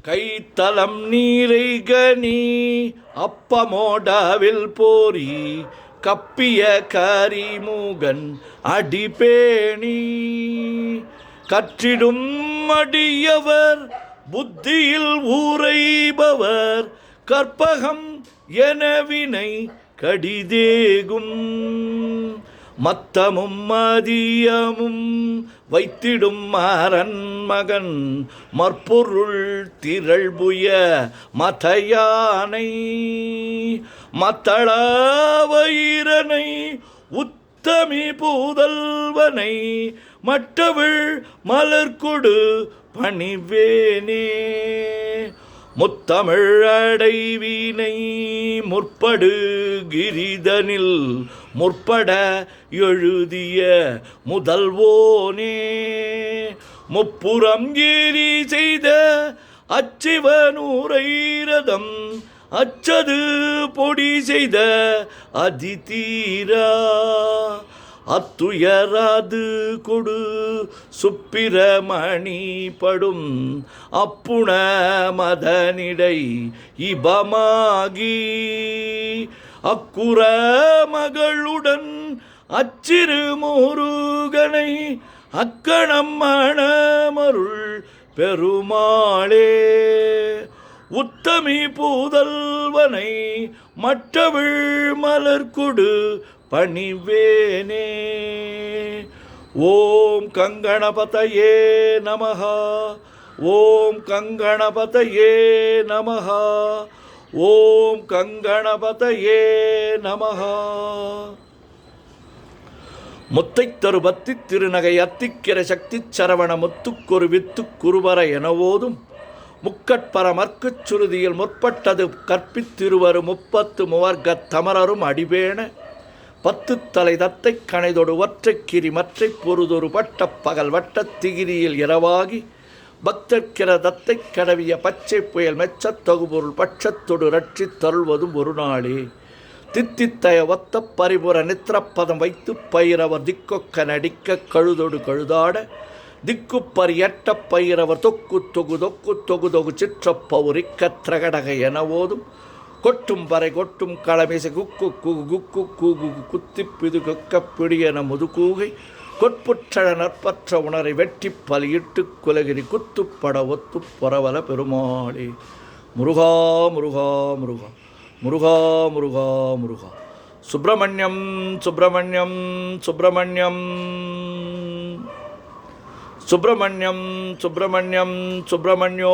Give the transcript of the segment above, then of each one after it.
கைத்தலம் நீரை கனி அப்பமோடாவில் போரி கப்பிய கரிமூகன் அடிபேணி கற்றிடும் அடியவர் புத்தியில் ஊரைபவர் கற்பகம் எனவினை கடிதேகும் மத்தமும் மதியமும் வைத்திடும் அரண்மகன் மற்பொருள் திரள்புய மதையானை மத்தளவயிரனை உத்தமி பூதல்வனை மற்றவள் மலர்கொடு பணிவேனே முத்தமிழ் அடைவினை முற்படு கிரிதனில் முற்பட எழுதிய முதல்வோனே முப்புறம் ஏறி செய்த அச்சிவனூரைரதம் அச்சது பொடி செய்த அதிதீரா அத்துயராது கொடு சுப்பிரமணி படும் அப்புண மதனிடை இபமாகி அக்குற மகளுடன் அச்சிறு முருகனை அக்கணம் மணமருள் பெருமாளே உத்தமி பூதல்வனை மற்றவள் மலர்கொடு பணிவேனே. ஓம் கங்கணபதயே நமஹ. ஓம் கங்கணபதயே நமஹ. ஓம் கங்கணபதயே நமஹ. முத்தைத் தருபத்தி திருநகை அத்திக்கிற சக்தி சரவண முத்துக்கொரு வித்து குருவர எனவோதும் முக்கட்பரமர்க்குச் சுருதியில் முற்பட்டது கற்பித்திருவரு 30 முவர்க்கத் தமரரும் அடிபேண 10 தலை தத்தை கணைதொடு ஒற்றைக்கிரி மற்றை பொருதொரு பட்டப் பகல் வட்டத் திகிரியில் இரவாகி பக்தர்க்கிற தத்தை கடவிய பச்சை புயல் மெச்சத் தொகுபொருள் பட்சத்தொடு ரட்சித் தருள்வதும் ஒரு நாளே தித்தித்தய ஒத்த பரிபுற நித்திரப்பதம் வைத்து பயிரவர் திக்கொக்க நடிக்க கழுதொடு கழுதாட திக்குப்பரியட்ட பயிரவர் தொக்கு தொகு தொக்கு தொகு தொகு சிற்றப்பௌரிக்க திரகடக எனவோதும் கொட்டும் பறை கொட்டும் களமிசை குக்கு குகு குக்கு கூகு குத்திப்பிது கொக்க பிடியென முதுகூகை கொட்புற்றழ நற்பற்ற உணரை வெட்டி பலியிட்டு குலகிரி குத்துப்பட ஒத்து பொறவல பெருமாளே. முருகா முருகா முருகா முருகா முருகா முருகா. சுப்பிரமணியம் சுப்பிரமணியம் சுப்பிரமணியம் சுப்பிரமணியம் சுப்பிரமணியம் சுப்பிரமணியோ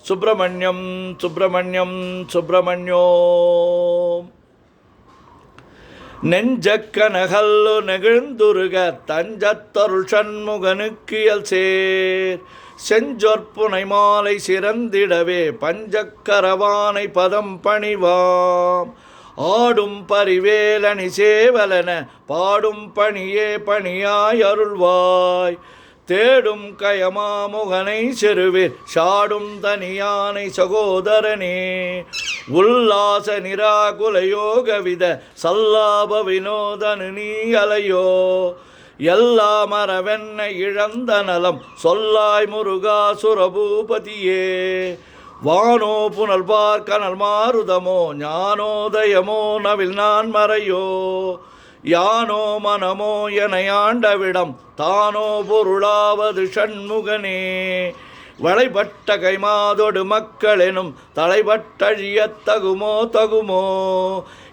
சுப்பிரமணியம் சுப்பிரமணியம் சுப்பிரமணியோ. நெஞ்சக்கனகல்லு நெகிழ்ந்துருக தஞ்சத்தருள் சண்முகனுக்கியல் சேர் செஞ்சொற்புனை மாலை சிறந்திடவே பஞ்சக்கரவானை பதம் பணிவாம் ஆடும் பரிவேலனி சேவலன பாடும் பணியே பணியாய் அருள்வாய் தேடும் கயமாமுகனை செருவீர் சாடும் தனியானை சகோதரனே உல்லாச நிராகுல யோகவித சல்லாப வினோதனு நீ அலையோ எல்லா மரவென்ன இழந்த நலம் சொல்லாய் முருகா சுரபூபதியே வானோ புனல் பார்க்கனல் மாருதமோ ஞானோதயமோ நவில் நான் மறையோ யானோ மனமோ என ஆண்டவிடம் தானோ பொருளாவது ஷண்முகனே வளைபட்ட கைமாதொடு மக்களெனும் தலைபட்டழியத் தகுமோ தகுமோ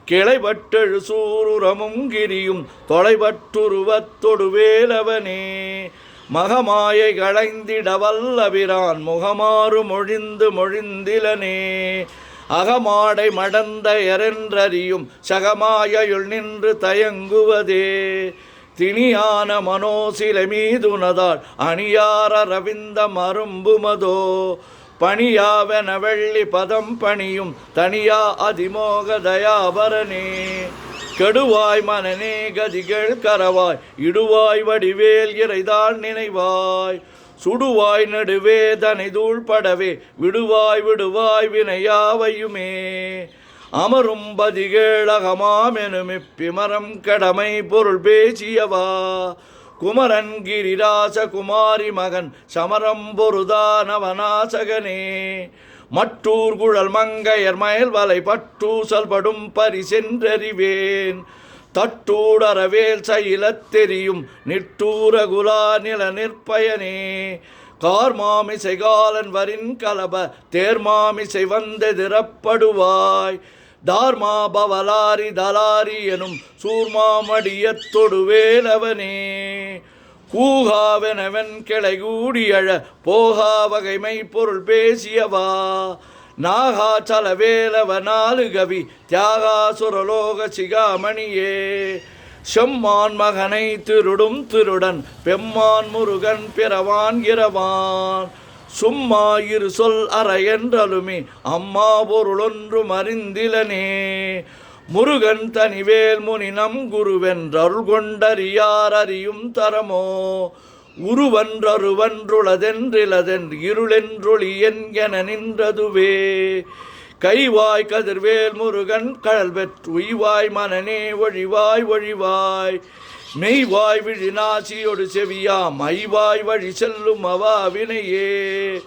கிளைபட்டெழு சூருரமும் கிரியும் தொலைபட்டுருவத்தொடு வேலவனே மகமாயை களைந்திட வல்லபிரான் முகமாறு மொழிந்து மொழிந்திலனே அகமாடை மடந்த எரென்றறியும் சகமாயுள் நின்று தயங்குவதே திணியான மனோசிலை மீதுனதால் அணியார ரவிந்த மரும்புமதோ பணியாவென வெள்ளி பதம் பணியும் தனியா அதிமோக தயாபரனே கெடுவாய் மனநே கதிகள் கரவாய் இடுவாய் வடிவேல் இறைதாள் நினைவாய் சுடுவாய் நடுவேதனை தூள்படவே விடுவாய் விடுவாய் வினையாவையுமே அமரும் பதிகேளகமாமெனுமிப்பிமரம் கடமை பொருள் பேசியவா குமரன் கிரிராச குமாரி மகன் சமரம்பொருதானவனாசகனே மற்றூர் குழல் மங்கையர் மயல் வலை பட்டூசல் படும் பரிசென்றறிவேன் தட்டூடரவேல் சயிலத் தெரியும் நிட்டூர குலா நில நிற்பயனே கார்மாமிசை காலன் வரின் கலப தேர்மாமிசை வந்தெதிரப்படுவாய் தார்மா பவலாரி தலாரி எனும் சூர்மாமடியத் தொடுவேலவனே கூகாவெனவன் கிளை கூடியழ போகா வகைமை பொருள் பேசியவா நாகாச்சலவேலவ நாலு கவி தியாகாசுரலோக சிகாமணியே செம்மான் மகனை திருடும் திருடன் பெம்மான் முருகன் பிறவான் இரவான் சும்மா இரு சொல் அறையென்றலுமே அம்மா பொருளொன்றும் அறிந்திலனே முருகன் தனிவேல் முனி நம் குருவென்றருள் கொண்டறியார் அறியும் தரமோ உருவன்றருவன்றுளதென்றிலதென் இருளென்றொளி என நின்றதுவே கைவாய் கதிர்வேல் முருகன் கடல் பெற்று உய்வாய் மனநே ஒழிவாய் ஒழிவாய் மெய்வாய் விழிநாசியொடு செவியா மைவாய் வழி செல்லும் அவாவினையே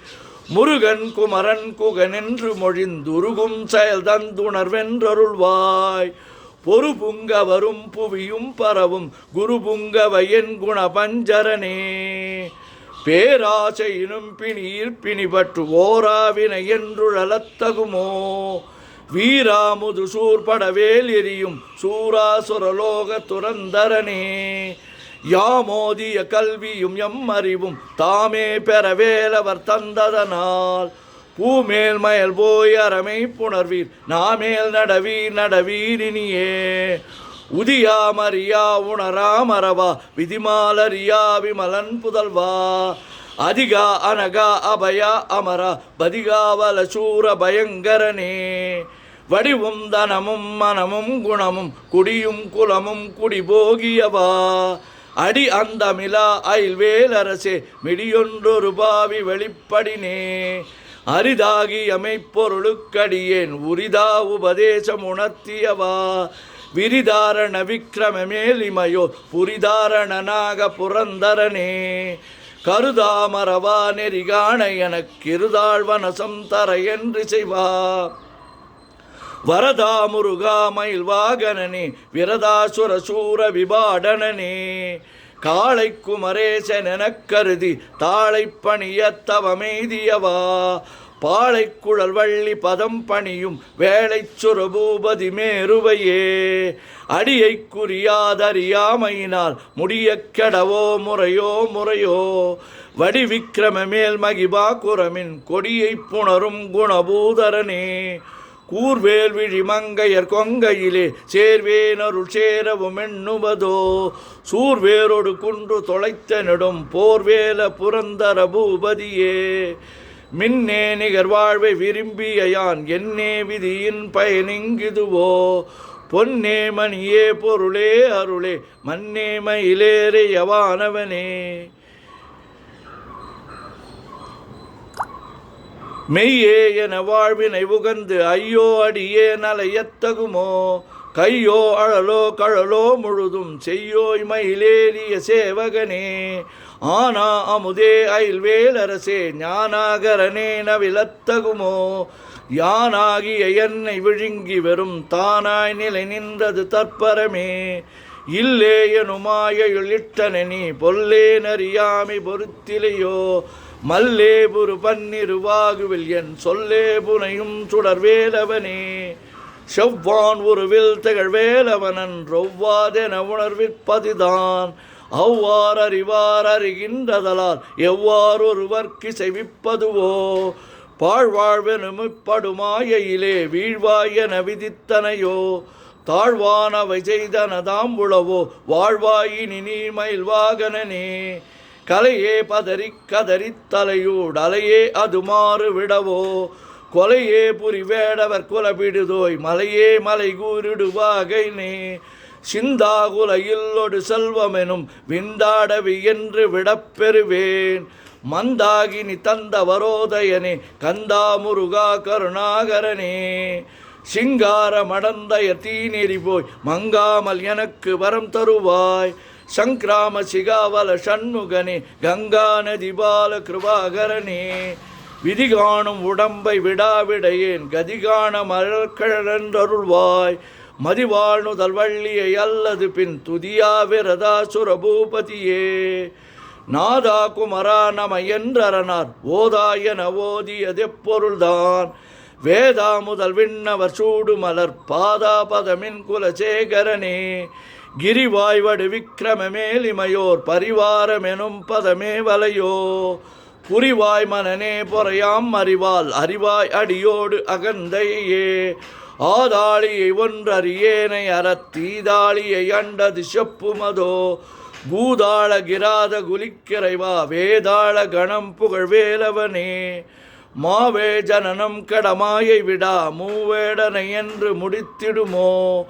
முருகன் குமரன் குகனென்று மொழிந்துருகும் செயல் தந்துணர்வென்றருள்வாய் பொறு புங்க வரும் புவியும் பரவும் குரு புங்கவையன் குண பஞ்சரனே பேராசையினும் பிணியில் பிணிபற்று ஓராவினை என்றுழலத்தகுமோ வீராமுது சூர்படவேல் எரியும் சூராசுரலோக துரந்தரனே யாமோதிய கல்வியும் எம் அறிவும் தாமே பெறவேலவர் தந்ததனால் பூமேல் மயல் போய் அறமை புணர்வீர் நாமேல் நடவீரினியே உதியாமறியா உணராமரவா விதிமாலரியா விமலன் புதல்வா அதிகா அனகா அபயா அமரா பதிகாவல சூர பயங்கரனே வடிவும் தனமும் மனமும் குணமும் குடியும் குலமும் குடிபோகியவா அடி அந்தமிலா அயில்வேலரசே மிடியொன்றொரு பாவி வெளிப்படினே அரிதாகி அமைப்பொருளுக்கடியேன் உரிதா உபதேசம் உணர்த்தியவா விரிதாரண விக்ரமமேலிமையோ புரிதாரணனாக புரந்தரனே கருதாமரவா நெறிகாண எனக்கிருதாழ்வனசம் தர என்று செய்வா வரதா முருகா மயில் வாகனனே விரதாசுர சூர விபாடனனே காளை குமரேசன் எனக் கருதி தாளை பணியத்தவமெய்தியவா பாளை குழல் வள்ளி பதம் பணியும் வேளை சுரபூபதி மேருவையே அடியை குறியாதறியாமையினால் முடிய கெடவோ முறையோ வடிவிக்கிரம மேல் மகிபா குரமின் கொடியை புணரும் குணபூதரனே கூர்வேல் விழி மங்கையர் கொங்கையிலே சேர்வேனருள் சேரவும் எண்ணுவதோ சூர்வேரோடு குன்று தொலைத்த நெடும் போர்வேல புரந்தர பூபதியே மின்னே நிகர் வாழ்வை விரும்பியான் என்னே விதியின் பயனிங்குதுவோ பொன்னே மணியே பொருளே அருளே மன்னே மயிலேறையவானவனே மெய்யே என வாழ்வினை உகந்து ஐயோ அடியே நலையத்தகுமோ கையோ அழலோ கழலோ முழுதும் செய்யோய் மயிலேறிய சேவகனே ஆனா அமுதே அயில்வேலரசே ஞானாகரனே நவிலத்தகுமோ யானாகிய என்னை விழுங்கி வெறும் தானாய் நிலை நின்றது தற்பரமே இல்லே எனுமாயுள் இட்டனி பொல்லே நறியாமி பொருத்திலையோ மல்லே புரு பன்னிருவாகுவில் என் சொல்லே புனையும் சுடர்வேலவனே செவ்வான் உருவில் திகழ்வேலவனன் ரொவ்வாதென உணர்விற்பதுதான் அவ்வாறு அறிவார் அறிகின்றதலால் எவ்வாறு ஒருவர்க்கு செய்விப்பதுவோ பாழ்வாழ்வெனுமிப்படுமாயிலே வீழ்வாய் என விதித்தனையோ தாழ்வானவை செய்தனதாம் உளவோ வாழ்வாயினி நீ மயில் வாகனனே கலையே பதறி கதறித் தலையூடு அலையே அது மாறு விடவோ கொலையே புரி வேடவர் குலபிடுதோய் மலையே மலை கூறிடுவாகைனே சிந்தாகுல இல்லொடு செல்வமெனும் விண்டாடவி என்று விடப்பெறுவேன் மந்தாகினி தந்த வரோதயனே கந்தா முருகா கருணாகரனே சிங்கார மடந்தய தீநெறி போய் மங்காமல் எனக்கு வரம் தருவாய் சங்கிராம சிகாவல சண்முகனே கங்கா நதி பால கிருபாகரனே விதிகாணும் உடம்பை விடாவிடையேன் கதிகான மலர்கழன்றருள்வாய் மதிவாழ்நுதல் வள்ளியை அல்லது பின் துதியா விரதா சுரபூபதியே நாதா குமரா நம என்றரனார் ஓதாயன ஓதியதெப்பொருள்தான் வேதா முதல் விண்ணவர் சூடு மலர் பாதா பதமின் குலசேகரனே கிரிவாய்வடு விக்கிரமமேலிமையோர் பரிவாரமெனும் பதமே வலையோ புரிவாய் மனநே பொறையாம் அறிவால் அறிவாய் அடியோடு அகந்தையே ஆதாளியை ஒன்றறியேனை அறத்தீதாளியை அண்டது செப்புமதோ பூதாள கிராத குலிக்கிறைவா வேதாள கணம் புகழ் வேலவனே மாவே ஜனனம் கடமாயை விடா மூவேடனை என்று முடித்திடுமோ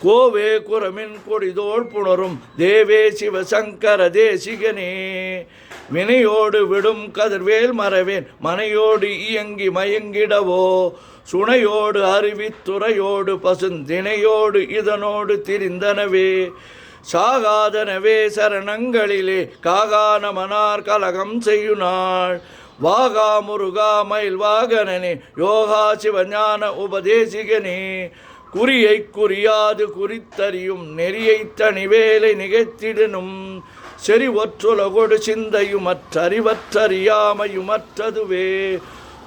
கோவே குரமின் கொடிதோள் புணரும் தேவே சிவசங்கர தேசிகனே வினையோடு விடும் கதிர்வேல் மறவேன் மனையோடு இயங்கி மயங்கிடவோ சுனையோடு அருவித்துறையோடு பசுந்தினையோடு இதனோடு திரிந்தனவே சாகாதனவே சரணங்களிலே காகான மனார் கலகம் செய்யுநாள் வாகா முருகா மயில் வாகனனே யோகா சிவஞான உபதேசிகனே குறியை குறியாது குறித்தறியும் நெறியை தனிவேலை நிகழ்த்திடனும் செறி ஒற்றுலகொடு சிந்தையுமற்றறிவற்றறியாமையுமற்றதுவே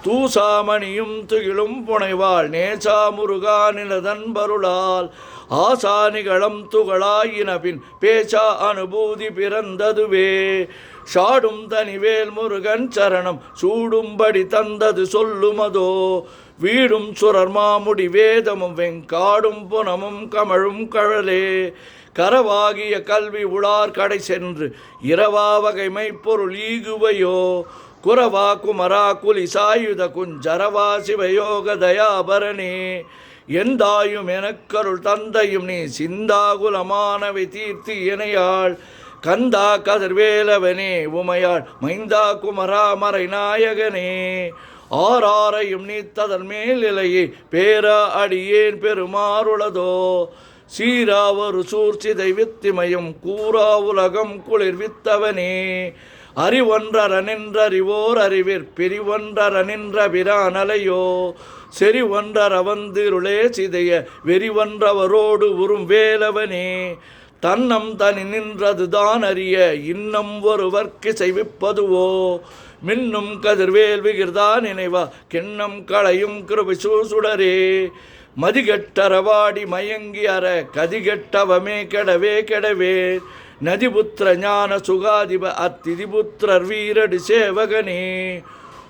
தூசாமணியும் துகிலும் புனைவாள் நேசா முருகா நிலதன்பருளால் ஆசானிகளம் துகளாயினபின் பேச்சா அனுபூதி பிறந்ததுவே சாடும் தனிவேல் முருகன் சரணம் சூடும்படி தந்தது சொல்லுமதோ வீடும் சுரர்மாமுடி வேதமும் வெங்காடும் புனமும் கமழும் கழலே கரவாகிய கல்வி உளார் கடை சென்று இரவா வகைமை பொருள் ஈகுவையோ குரவா குமரா குலி சாயுத குஞ்சரவா சிவயோக தயாபரணே எந்தாயும் எனக்கருள் தந்தையும் நீ சிந்தாகுலமானவை தீர்த்தி இணையாள் கந்தா கதிர்வேலவனே உமையாள் மைந்தா குமரா மறை நாயகனே ஆறாரையும் நீத்ததன் மேல் இலையே பேரா அடியேன் பெருமாறுளதோ சீராவரு சூர்ச்சிதை வித்திமையும் கூறா உலகம் குளிர்வித்தவனே அறிவொன்றர நின்றறிவோர் அறிவிற் பிரிவொன்றர நின்ற பிரானலையோ செறிவொன்றர வந்திருளே சிதைய வெறிவன்றவரோடு உறும் வேலவனே தன்னம் தனி நின்றதுதான் அறிய இன்னம் ஒருவர்க்கு செய்விப்பதுவோ மின்னும் கதிர்வேல் விகிர்தா நினைவா கிண்ணம் களையும் கிருபை சுடரே மதிகெட்டரவாடி மயங்கி அற கதிகெட்டவமே கெடவே கெடவே நதிபுத்திர ஞான சுகாதிப அத்திதிபுத்திரர் வீரடி சேவகனே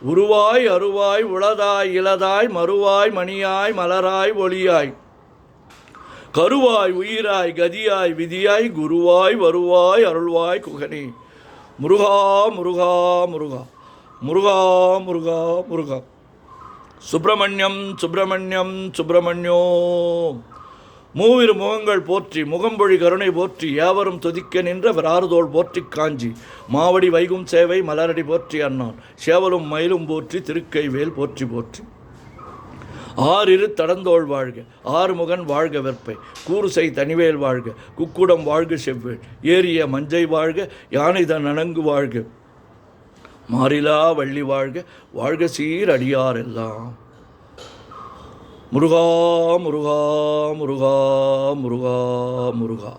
உருவாய் அருவாய் உளதாய் இளதாய் மறுவாய் மணியாய் மலராய் ஒளியாய் கருவாய் உயிராய் கதியாய் விதியாய் குருவாய் வருவாய் அருள்வாய் குகனே முருகா முருகா முருகா முருகா முருகா முருகா சுப்பிரமணியம் சுப்பிரமணியம் சுப்பிரமணியோ மூவிரு முகங்கள் போற்றி முகம்பொழி கருணை போற்றி யாவரும் துதிக்க நின்ற வராறுதோள் போற்றி காஞ்சி மாவடி வைகும் சேவை மலரடி போற்றி அன்னான் சேவலும் மயிலும் போற்றி திருக்கைவேல் போற்றி போற்றி ஆறிரு தடந்தோள் வாழ்க ஆறுமுகன் வாழ்க வெற்பை கூறுசை தனிவேல் வாழ்க குக்குடம் வாழ்க செவ்வேள் ஏறிய மஞ்சை வாழ்க யானைதன் அணங்கு வாழ்க மாறிலா வள்ளி வாழ்க வாழ்க சீர் அடியாரெல்லாம் முருகா முருகா முருகா முருகா முருகா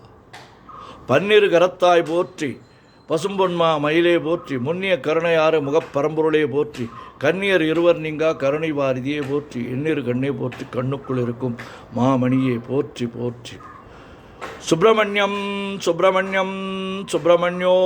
பன்னிரு கரத்தாய் போற்றி பசும்பொன்மா மயிலே போற்றி முன்னிய கருணையாறு முகப்பரம்பொருளே போற்றி கன்னியர் இருவர் நீங்கா கருணை வாரிதியே போற்றி எண்ணிரு கண்ணே போற்றி கண்ணுக்குள் இருக்கும் மாமணியே போற்றி போற்றி சுப்பிரமணியம் சுப்பிரமணியம் சுப்பிரமணியோ